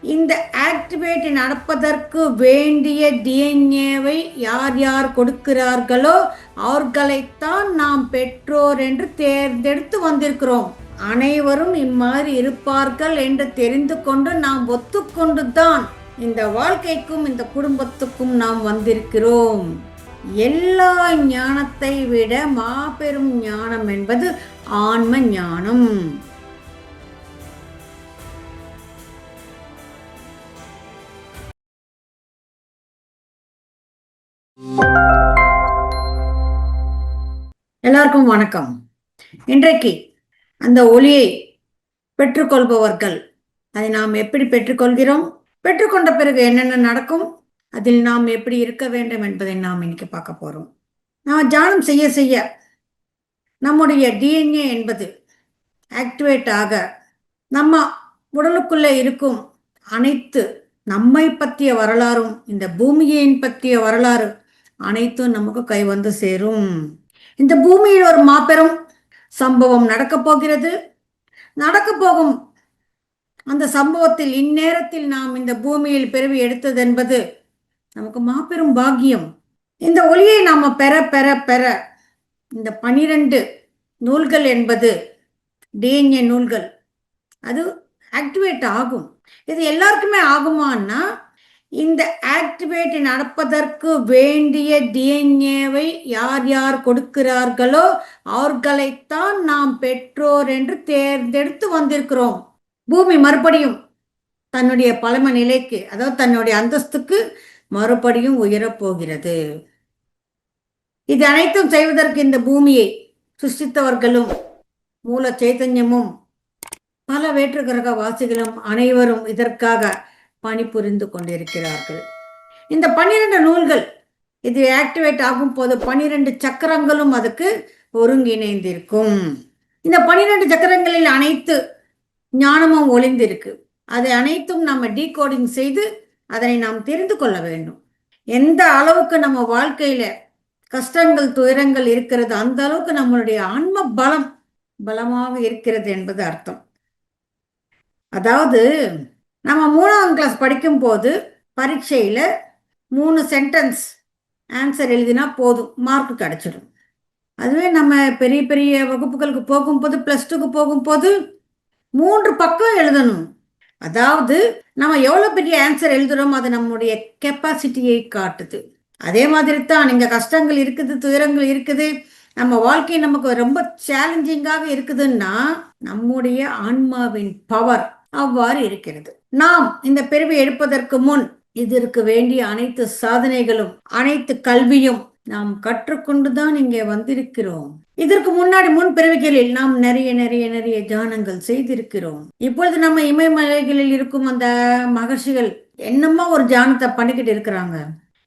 இந்த ஆக்டிவேட் நடப்பதற்கு வேண்டிய டிஎன்ஏவை யார் யார் கொடுக்கிறார்களோ அவர்களைத்தான் நாம் பெற்றோர் என்று தேர்ந்தெடுத்து வந்திருக்கிறோம். அனைவரும் இம்மாதிரி இருப்பார்கள் என்று தெரிந்து கொண்டு நாம் ஒத்துக்கொண்டு தான் இந்த வாழ்க்கைக்கும் இந்த குடும்பத்துக்கும் நாம் வந்திருக்கிறோம். எல்லா ஞானத்தை விட மாபெரும் ஞானம் என்பது ஆன்ம ஞானம். எல்லாருக்கும் வணக்கம். இன்றைக்கு அந்த ஒளியை பெற்றுக்கொள்பவர்கள் அதை நாம் எப்படி பெற்றுக்கொள்கிறோம், பெற்றுக்கொண்ட பிறகு என்னென்ன நடக்கும், அதில் நாம் எப்படி இருக்க வேண்டும் என்பதை நாம் இன்னைக்கு பார்க்க போறோம். நாம் தியானம் செய்ய செய்ய நம்முடைய டிஎன்ஏ என்பது ஆக்டிவேட் ஆக நம்ம உடலுக்குள்ளே இருக்கும் அனைத்து நம்மை பற்றிய வரலாறும் இந்த பூமியின் பற்றிய வரலாறு அனைத்தும் நமக்கு கை வந்து சேரும். இந்த பூமியில் ஒரு மாபெரும் சம்பவம் நடக்கப் போகிறது. நடக்க போகும் அந்த சம்பவத்தில் இந்நேரத்தில் நாம் இந்த பூமியில் பிறவி எடுத்தது என்பது நமக்கு மாபெரும் பாக்கியம். இந்த ஒளியை நாம பெற பெற பெற இந்த 12 நூல்கள் என்பது டிஎன்ஏ நூல்கள் அது ஆக்டிவேட் ஆகும். இது எல்லாருக்குமே ஆகுமான்னா, இந்த ஆக்டிவேட் நடப்பதற்கு வேண்டிய டிஎன்ஏவை யார் யார் கொடுக்கிறார்களோ அவர்களைத்தான் நாம் பெற்றோர் என்று தேர்ந்தெடுத்து வந்திருக்கிறோம். பூமி மறுபடியும் தன்னுடைய பழம நிலைக்கு, அதாவது தன்னுடைய அந்தஸ்துக்கு மறுபடியும் உயரப்போகிறது. இது அனைத்தும் செய்வதற்கு இந்த பூமியை சிருஷ்டித்தவர்களும் மூல சைத்தன்யமும் பல வேற்று கிரக வாசிகளும் அனைவரும் இதற்காக பணிபுரிந்து கொண்டிருக்கிறார்கள். இந்த 12 நூல்கள் இது ஆக்டிவேட் ஆகும் போது 12 சக்கரங்களும் அதுக்கு ஒருங்கிணைந்திருக்கும். இந்த 12 சக்கரங்களில் அனைத்து ஞானமும் ஒளிந்திருக்கு. அதை அனைத்தும் நம்ம டீகோடிங் செய்து அதனை நாம் தெரிந்து கொள்ள வேண்டும். எந்த அளவுக்கு நம்ம வாழ்க்கையில கஷ்டங்கள் துயரங்கள் இருக்கிறது, அந்த அளவுக்கு நம்மளுடைய ஆன்ம பலம் பலமாக இருக்கிறது என்பது அர்த்தம். அதாவது நம்ம 3ஆம் கிளாஸ் படிக்கும் போது பரீட்சையில 3 சென்டென்ஸ் ஆன்சர் எழுதினா போதும், மார்க் கிடைச்சிடும். அதுவே நம்ம பெரிய பெரிய வகுப்புகளுக்கு போகும்போது +2க்கு போகும்போது 3 பக்கம் எழுதணும். அதாவது நம்ம எவ்வளவு பெரிய ஆன்சர் எழுதுறோம் அது நம்முடைய கெப்பாசிட்டியை காட்டுது. அதே மாதிரி தான் இங்க கஷ்டங்கள் இருக்குது, துயரங்கள் இருக்குது, நம்ம வாழ்க்கை நமக்கு ரொம்ப சேலஞ்சிங்காக இருக்குதுன்னா நம்முடைய ஆன்மாவின் பவர் அவ்வாறு இருக்கிறது. நாம் இந்த பிறவி எடுப்பதற்கு முன் இதற்கு வேண்டிய அனைத்து சாதனைகளும் அனைத்து கல்வியும் நாம் கற்றுக்கொண்டுதான் இங்கே வந்திருக்கிறோம். இதற்கு முன்னாடி முன் பிறவிகளில் நாம் நிறைய நிறைய நிறைய தியானங்கள் செய்திருக்கிறோம். இப்பொழுது நம்ம இமயமலைகளில் இருக்கும் அந்த மகர்ஷிகள் என்னமா ஒரு தியானத்தை பண்ணிக்கிட்டு இருக்கிறாங்க.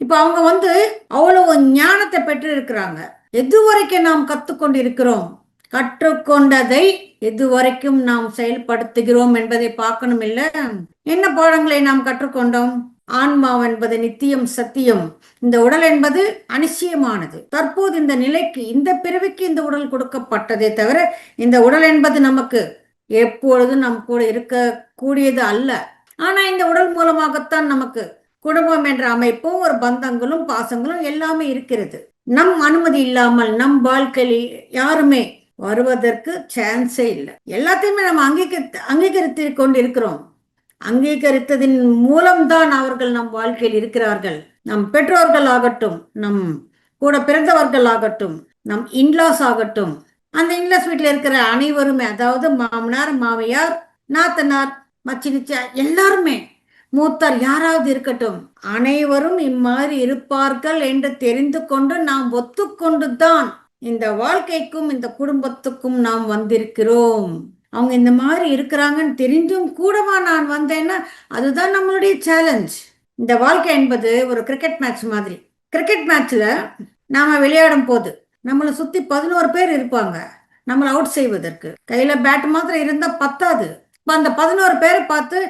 இப்ப அவங்க அவ்வளவு ஞானத்தை பெற்று இருக்கிறாங்க. எதுவரைக்கும் நாம் கத்துக்கொண்டு இருக்கிறோம், கற்றுக்கொண்டதை எதுவரைக்கும் நாம் செயல்படுத்துகிறோம் என்பதை பார்க்கணும். இல்ல, என்ன பாடங்களை நாம் கற்றுக்கொண்டோம்? ஆன்மா என்பது நித்தியம் சத்தியம், இந்த உடல் என்பது அனிச்சயமானது. தற்போது இந்த நிலைக்கு இந்த பிறவிக்கு இந்த உடல் கொடுக்கப்பட்டதே தவிர இந்த உடல் என்பது நமக்கு எப்பொழுதும் நம் கூட இருக்க கூடியது அல்ல. ஆனா இந்த உடல் மூலமாகத்தான் நமக்கு குடும்பம் என்ற அமைப்பும் ஒரு பந்தங்களும் பாசங்களும் எல்லாமே இருக்கிறது. நம் அனுமதி இல்லாமல் நம் வாழ்க்கையில் யாருமே வருவதற்கு சான்ஸே இல்லை. எல்லாத்தையுமே நம்ம அங்கீகரித்து கொண்டு இருக்கிறோம். அங்கீகரித்ததின் மூலம்தான் அவர்கள் நம் வாழ்க்கையில் இருக்கிறார்கள். நம் பெற்றோர்கள் ஆகட்டும், நம் கூட பிறந்தவர்கள் ஆகட்டும், நம் இன்லாஸ் ஆகட்டும், அந்த இன்லாஸ் வீட்டில் இருக்கிற அனைவருமே, அதாவது மாமனார் மாமியார் நாத்தனார் மச்சினிச்சா எல்லாருமே, மூத்தார் யாராவது இருக்கட்டும், அனைவரும் இம்மாதிரி இருப்பார்கள் என்று தெரிந்து கொண்டு நாம் ஒத்துக்கொண்டு தான் இந்த வாழ்க்கைக்கும் இந்த குடும்பத்துக்கும் நாம் வந்திருக்கிறோம். அவங்க இந்த மாதிரி இருக்கிறாங்கன்னு தெரிந்தும் கூடவா நான் வந்தேன்னா அதுதான் நம்மளுடைய சேலஞ்ச். இந்த வாழ்க்கை என்பது ஒரு கிரிக்கெட் மேட்ச் மாதிரி. கிரிக்கெட் மேட்ச்ல நாம விளையாடும் போது நம்மளை சுத்தி 11 பேர் இருப்பாங்க நம்மளை அவுட் செய்வதற்கு. கையில பேட் மாத்திரம் இருந்தா பத்தாது. அந்த 11 பேரை பார்த்து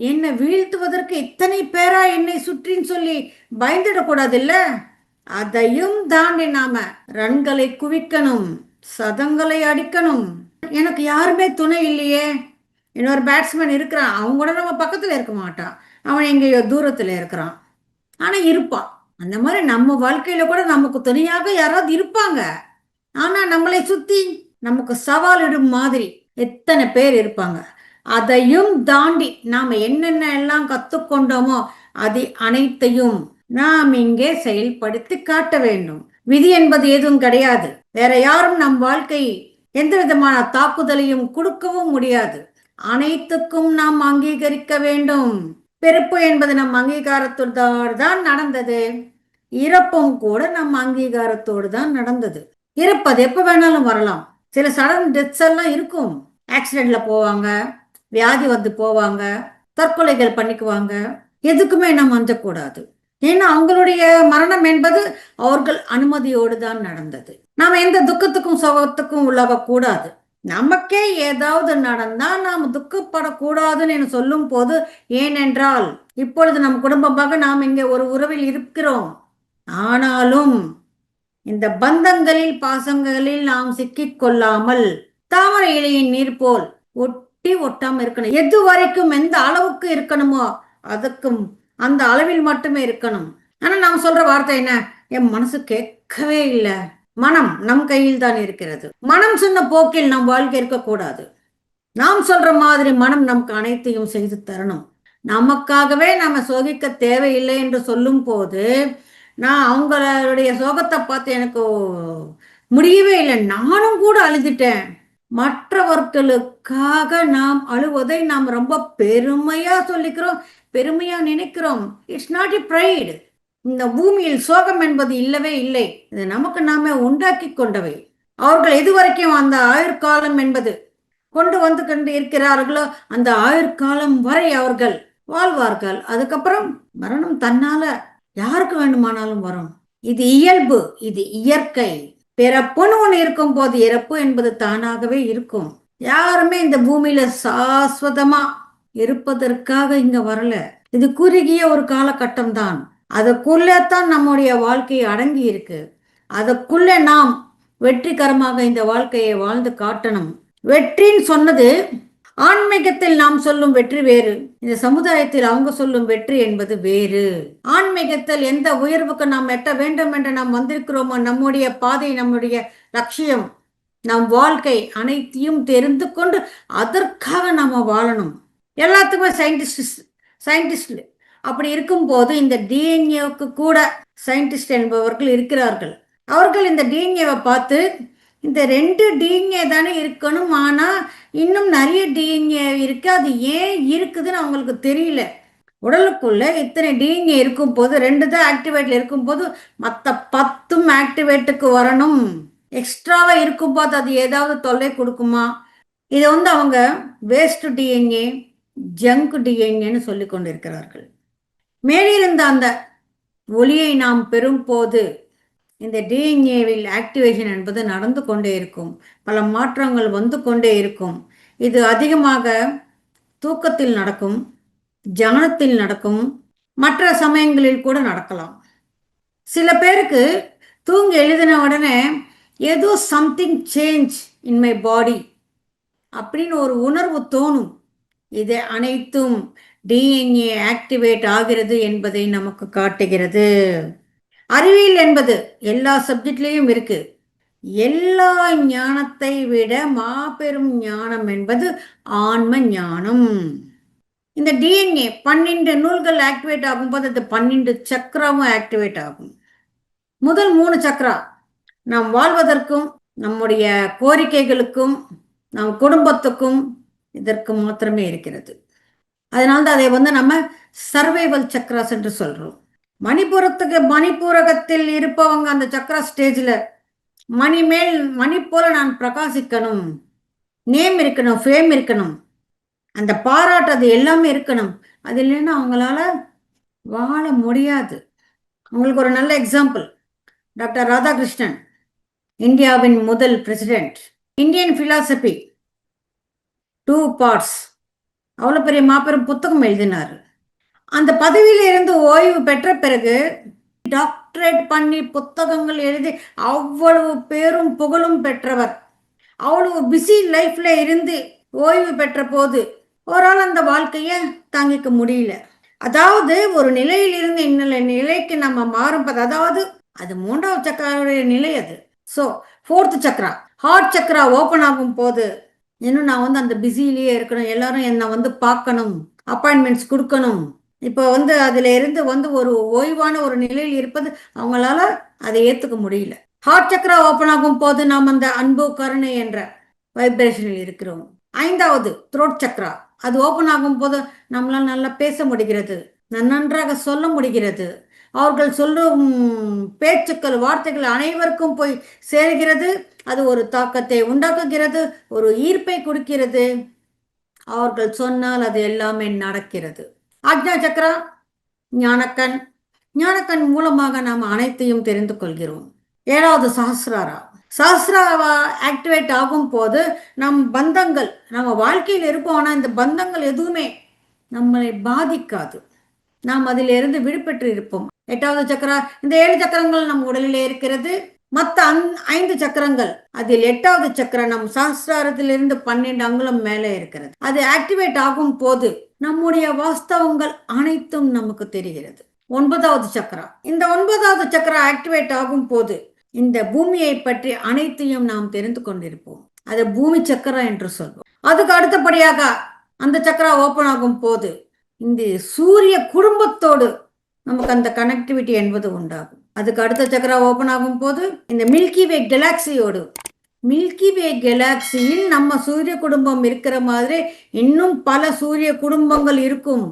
என்னை வீழ்த்துவதற்கு இத்தனை பேரா என்னை சுற்றின்னு சொல்லி பயந்துடக்கூடாது இல்ல. அதையும் தாண்டி நாம ரன்களை குவிக்கணும், சதங்களை அடிக்கணும். எனக்கு யாருமே துணை இல்லையே, இன்னொரு பேட்ஸ்மேன் இருக்கிறான், அவங்க கூட நம்ம பக்கத்தில் இருக்க மாட்டான், அவன் எங்கேயோ தூரத்தில் இருக்கிறான், ஆனால் இருப்பான். அந்த மாதிரி நம்ம வாழ்க்கையில கூட நமக்கு துணையாக யாராவது இருப்பாங்க. ஆனா நம்மளை சுத்தி நமக்கு சவாலிடும் மாதிரி எத்தனை பேர் இருப்பாங்க. அதையும் தாண்டி நாம என்னென்ன எல்லாம் கத்துக்கொண்டோமோ அது அனைத்தையும் நாம் இங்கே செயல்படுத்தி காட்ட வேண்டும். விதி என்பது எதுவும் கிடையாது. வேற யாரும் நம் வாழ்க்கை எந்த விதமான தாக்குதலையும் கொடுக்கவும் முடியாது. அனைத்துக்கும் நாம் அங்கீகரிக்க வேண்டும். பிறப்பு என்பது நம் அங்கீகாரத்தோடு தான் நடந்தது. இறப்பும் கூட நம் அங்கீகாரத்தோடு தான் நடந்தது. இறப்பது எப்ப வேணாலும் வரலாம். சில சடன் டெத்ஸ் எல்லாம் இருக்கும். ஆக்சிடென்ட்ல போவாங்க, வியாதி வந்து போவாங்க, தற்கொலைகள் பண்ணிக்குவாங்க. எதுக்குமே நாம் அஞ்சக்கூடாது. ஏன்னா அவங்களுடைய மரணம் என்பது அவர்கள் அனுமதியோடு தான் நடந்தது. நாம எந்த துக்கத்துக்கும் சோகத்துக்கும் உள்ளாக கூடாது. நமக்கே ஏதாவது நடந்தா நாம் துக்கப்படக்கூடாதுன்னு சொல்லும் போது, ஏனென்றால் இப்பொழுது நம் குடும்பமாக நாம் இங்கே ஒரு உறவில் இருக்கிறோம். ஆனாலும் இந்த பந்தங்களில் பாசங்களில் நாம் சிக்கிக் கொள்ளாமல் தாமரை இலையின் நீர் போல் ஒட்டி ஒட்டாம இருக்கணும். எது வரைக்கும் எந்த அளவுக்கு இருக்கணுமோ அதுக்கும் அந்த அளவில் மட்டுமே இருக்கணும். ஆனா நாம் சொல்ற வார்த்தை என்ன? என் மனசு கேட்கவே இல்லை. மனம் நம் கையில் தான் இருக்கிறது. மனம் சொன்ன போக்கில் நம் வாழ்க்கை இருக்கக்கூடாது. நாம் சொல்ற மாதிரி மனம் நமக்கு அனைத்தையும் செய்து தரணும். நமக்காகவே நாம சோகிக்க தேவையில்லை என்று சொல்லும் போது நான் அவங்களுடைய சோகத்தை பார்த்து எனக்கு முடியவே இல்லை. நானும் கூட அழுதுட்டேன். மற்றவர்களுக்காக நாம் அழுவதை நாம் ரொம்ப பெருமையா சொல்லிக்கிறோம், பெருமையா நினைக்கிறோம். It's not a pride. இந்த பூமியில் சோகம் என்பது இல்லவே இல்லை. இது நமக்கு நாமே உண்டாக்கி கொண்டவை. அவர்கள் இதுவரைக்கும் அந்த ஆயுர்காலம் என்பது கொண்டு வந்து கொண்டு இருக்கிறார்களோ அந்த ஆயுர்காலம் வரை அவர்கள் வாழ்வார்கள். அதுக்கப்புறம் மரணம் தன்னால யாருக்கு வேண்டுமானாலும் வரும். இது இயல்பு, இது இயற்கை. பிறப்புன்னு ஒண்ணு இருக்கும் போது இறப்பு என்பது தானாகவே இருக்கும். யாருமே இந்த பூமியில சாஸ்வதமா இருப்பதற்காக இங்க வரல. இது குறுகிய ஒரு காலகட்டம் தான். அதுக்குள்ளேத்தான் நம்முடைய வாழ்க்கை அடங்கி இருக்கு. அதுக்குள்ள நாம் வெற்றிகரமாக இந்த வாழ்க்கையை வாழ்ந்து காட்டணும். வெற்றின்னு சொன்னது ஆன்மீகத்தில் நாம் சொல்லும் வெற்றி வேறு, இந்த சமுதாயத்தில் அவங்க சொல்லும் வெற்றி என்பது வேறு. ஆன்மீகத்தில் எந்த உயர்வுக்கு நாம் எட்ட வேண்டும் என்று நாம் வந்திருக்கிறோமோ, நம்முடைய பாதை, நம்முடைய லட்சியம், நம் வாழ்க்கை அனைத்தையும் தெரிந்து கொண்டு அதற்காக நாம வாழணும். எல்லாத்துக்குமே சயின்டிஸ்ட் அப்படி இருக்கும்போது இந்த டிஎன்ஏவுக்கு கூட சயின்டிஸ்ட் என்பவர்கள் இருக்கிறார்கள். அவர்கள் இந்த டிஎன்ஏவை பார்த்து இந்த 2 டிஎன்ஏ தானே இருக்கணும், ஆனால் இன்னும் நிறைய டிஎன்ஏ இருக்கு, அது ஏன் இருக்குதுன்னு அவங்களுக்கு தெரியல. உடலுக்குள்ள இத்தனை டிஎன்ஏ இருக்கும் போது 2 தான் ஆக்டிவேட்ல இருக்கும் போது மற்ற 10ம் ஆக்டிவேட்டுக்கு வரணும். எக்ஸ்ட்ராவா இருக்கும் போது அது ஏதாவது தொல்லை கொடுக்குமா? இதை அவங்க வேஸ்ட் டிஎன்ஏ, ஜங்க் டிஎன்ஏன்னு சொல்லி கொண்டிருக்கிறார்கள். மேலிருந்த அந்த ஒளியை நாம் பெறும் போது இந்த டிஎன்ஏவில் ஆக்டிவேஷன் என்பது நடந்து கொண்டே இருக்கும். பல மாற்றங்கள் வந்து கொண்டே இருக்கும். இது அதிகமாக தூக்கத்தில் நடக்கும், தியானத்தில் நடக்கும், மற்ற சமயங்களில் கூட நடக்கலாம். சில பேருக்கு தூங்கி எழுதின உடனே ஏதோ something change in my body அப்படின்னு ஒரு உணர்வு தோணும். இது அனைத்தும் டிஎன்ஏ ஆக்டிவேட் ஆகிறது என்பதை நமக்கு காட்டுகிறது. அறிவியல் என்பது எல்லா சப்ஜெக்ட்லேயும் இருக்கு. எல்லா ஞானத்தை விட மாபெரும் ஞானம் என்பது ஆன்ம ஞானம். இந்த டிஎன்ஏ 12 நூல்கள் ஆக்டிவேட் ஆகும்போது அது 12 சக்கரமும் ஆக்டிவேட் ஆகும். முதல் 3 சக்கரா நாம் வாழ்வதற்கும், நம்முடைய கோரிக்கைகளுக்கும், நம் குடும்பத்துக்கும் இதற்கு மாத்திரமே இருக்கிறது. அதனால்தான் அதை நம்ம சர்வைவல் சக்கராஸ் என்று சொல்றோம். மணிப்பூரகத்தில் இருப்பவங்க அந்த சக்கரா ஸ்டேஜில் மணி போல நான் பிரகாசிக்கணும், நேம் இருக்கணும், ஃபேம் இருக்கணும், அந்த பாராட்டு அது எல்லாமே இருக்கணும். அது இல்லைன்னா அவங்களால வாழ முடியாது. உங்களுக்கு ஒரு நல்ல எக்ஸாம்பிள், டாக்டர் ராதாகிருஷ்ணன், இந்தியாவின் முதல் பிரசிடென்ட். இந்தியன் பிலாசபி 2 பார்ட்ஸ், அவ்வளோ பெரிய மாபெரும் புத்தகம் எழுதினார். அந்த பதவியில் இருந்து ஓய்வு பெற்ற பிறகு டாக்டரேட் பண்ணி புத்தகங்கள் எழுதி அவ்வளவு புகழும் பெற்றவர். அவ்வளவு பிஸி லைஃப்ல இருந்து ஓய்வு பெற்ற போது ஒரு ஆள் அந்த வாழ்க்கைய தாங்கிக்க முடியல. அதாவது ஒரு நிலையிலிருந்து இன்னொரு நிலைக்கு நம்ம மாறும்போது, அதாவது அது 3வது சக்கராவுடைய நிலை அது. ஸோ 4த் சக்ரா, ஹார்ட் சக்ரா ஓப்பன் ஆகும்போது, இன்னும் நான் வந்து அந்த பிஸியிலேயே இருக்கணும். எல்லாரும் என்ன வந்து பார்க்கணும். அப்பாயின்ட்மெண்ட்ஸ் குடுக்கணும். இப்போ வந்து அதில இருந்து வந்து ஒரு ஓய்வான ஒரு நிலையில் இருப்பது அவங்களால அதை ஏத்துக்க முடியல. ஹார்ட் சக்ரா ஓப்பன் ஆகும்போது நாம் அந்த அன்பு, கருணை என்ற வைப்ரேஷனில் இருக்கிறோம். 5வது த்ரோட் சக்ரா. அது ஓப்பன் ஆகும்போது நம்மளால் நல்லா பேச முடிகிறது. நன்றாக சொல்ல முடிகிறது. அவர்கள் சொல்லும் பேச்சுக்கள், வார்த்தைகள் அனைவருக்கும் போய் சேர்கிறது. அது ஒரு தாக்கத்தை உண்டாக்குகிறது. ஒரு ஈர்ப்பை கொடுக்கிறது. அவர்கள் சொன்னால் அது எல்லாமே நடக்கிறது. ஆக்ஞா சக்ரா, ஞானக்கண். ஞானக்கண் மூலமாக நாம் அனைத்தையும் தெரிந்து கொள்கிறோம். 7வது சஹஸ்ராரா. சஹஸ்ராவா ஆக்டிவேட் ஆகும் போது நம் பந்தங்கள், நம்ம வாழ்க்கையில் இருப்போம். ஆனால் இந்த பந்தங்கள் எதுவுமே நம்மளை பாதிக்காது. நாம் அதிலிருந்து விடுபட்டு இருப்போம். 8வது சக்கரா, இந்த 7 சக்கரங்கள் நம் உடலிலே இருக்கிறது. மற்ற 5 சக்கரங்கள், அதில் 8வது சக்கரம் நம் சஹஸ்ராரத்திலிருந்து 12 அங்குலம் மேலே இருக்கிறது. அது ஆக்டிவேட் ஆகும் போது நம்முடைய வாஸ்தவங்கள் அனைத்தும் நமக்கு தெரிகிறது. 9வது சக்கரா, இந்த 9வது சக்கரா ஆக்டிவேட் ஆகும் போது இந்த பூமியை பற்றி அனைத்தையும் நாம் தெரிந்து கொண்டிருப்போம். அது பூமி சக்கரா என்று சொல்வோம். அதுக்கு அடுத்தபடியாக அந்த சக்கரா ஓபன் ஆகும் போது இந்த சூரிய குடும்பத்தோடு நமக்கு அந்த கனெக்டிவிட்டி என்பது உண்டாகும். அதுக்கு அடுத்த சக்கரா ஓபன் ஆகும் போது இந்த மில்கி வே கெலாக்சியோடு, மில்கி வே கெலாக்சியில் நம்ம சூரிய குடும்பம் இருக்கிற மாதிரி இன்னும் பல சூரிய குடும்பங்கள் இருக்கும்.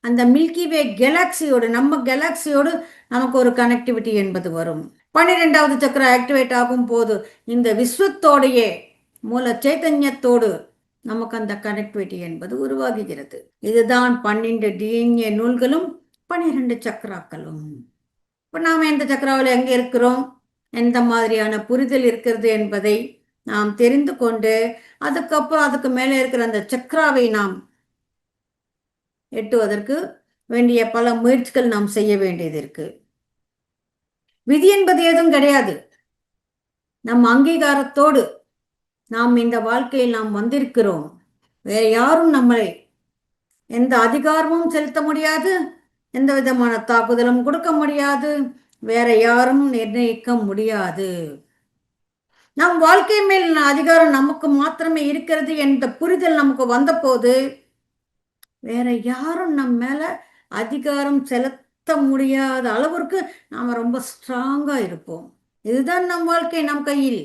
அந்த மில்கி வே கெலாக்சியோடு, நம்ம கெலாக்சியோடு நமக்கு ஒரு கனெக்டிவிட்டி என்பது வரும். 12வது சக்கரா ஆக்டிவேட் ஆகும் போது இந்த விஸ்வத்தோடையே மூல சைத்தன்யத்தோடு நமக்கு அந்த கனெக்டிவிட்டி என்பது உருவாகுகிறது. இதுதான் 12 டிஎன்ஏ நூல்களும் 12 சக்கராக்களும். இப்போ நாம் எந்த சக்கராவில் எங்கே இருக்கிறோம், எந்த மாதிரியான புரிதல் இருக்கிறது என்பதை நாம் தெரிந்து கொண்டு அதுக்கப்புறம் அதுக்கு மேலே இருக்கிற அந்த சக்கராவை நாம் எட்டுவதற்கு வேண்டிய பல முயற்சிகள் நாம் செய்ய வேண்டியது இருக்கு. விதி என்பது எதுவும் கிடையாது. நம் அங்கீகாரத்தோடு நாம் இந்த வாழ்க்கையில் நாம் வந்திருக்கிறோம். வேற யாரும் நம்மளை எந்த அதிகாரமும் செலுத்த முடியாது. எந்த விதமான தாக்குதலும் கொடுக்க முடியாது. வேற யாரும் நிர்ணயிக்க முடியாது. நம் வாழ்க்கை மேல் அதிகாரம் நமக்கு மாத்திரமே இருக்கிறது என்ற புரிதல் நமக்கு வந்தபோது வேற யாரும் நம்ம மேல அதிகாரம் செலுத்த முடியாத அளவிற்கு நாம ரொம்ப ஸ்ட்ராங்கா இருப்போம். இதுதான் நம் வாழ்க்கை நம் கையில்.